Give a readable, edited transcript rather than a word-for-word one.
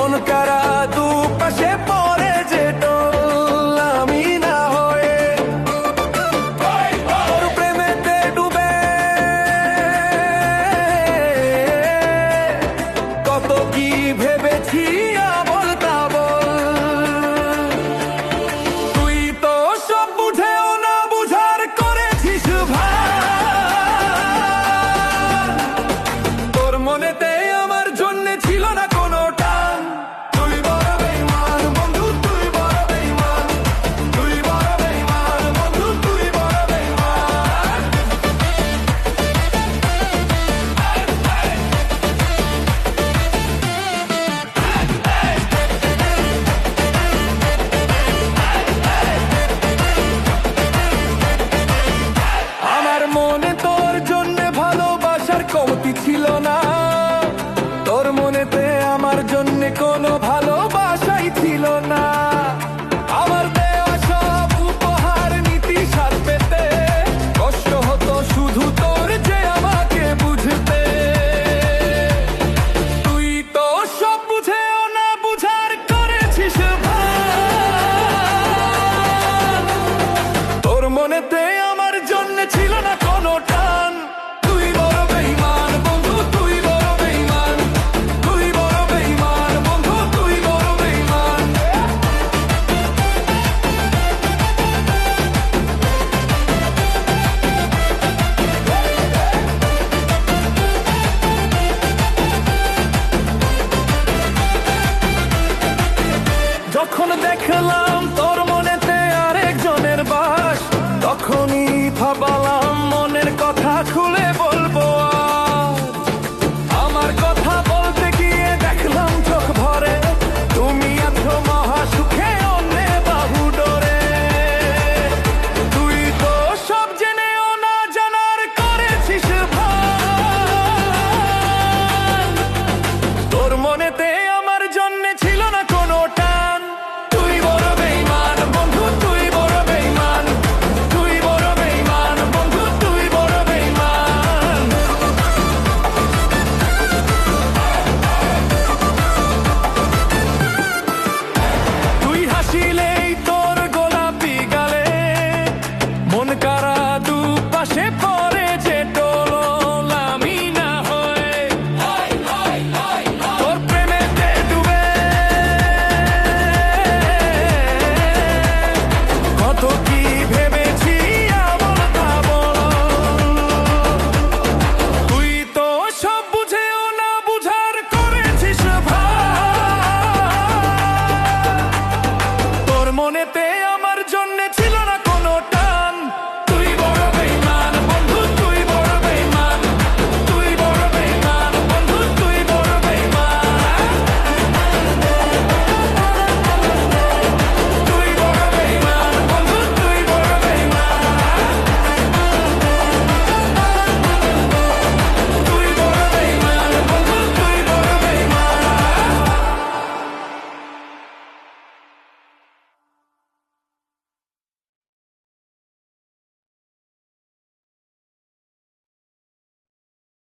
মন কারা দুপাশে পড়ে যে টোল আমি না হয়ে তোর প্রেমেতে ডুবে কত কি ভেবেছি আবোল তাবোল। তুই তো সব বুঝেও না বুঝার করেছিস ভান। তোর মনেতে আমার জন্যে ছিল না কোনো টান। তুই বড় বেঈমান বন্ধু, তুই বড় বেঈমান, তুই বড় বেঈমান বন্ধু, তুই বড় বেঈমান। আমার মনে তোর জন্য ভালোবাসার কমতি ছিল না। তোর মনেতে আমার জন্য কোনো ভালোবাসাই ছিল না। আমার দেওয়া সব উপহার নীতি স্বাদ পেতে কষ্ট হতো শুধু তোর যে আমাকে বুঝতে। তুই তো সব বুঝেও না বুঝার করেছিস ভান। তোর মনেতে আমার জন্য ছিল না কোনো টান। তুই বড় বেঈমান বন্ধু, তুই বড় বেঈমান, তুই বড় বেঈমান বন্ধু, তুই বড় বেঈমান। যখন দেখলাম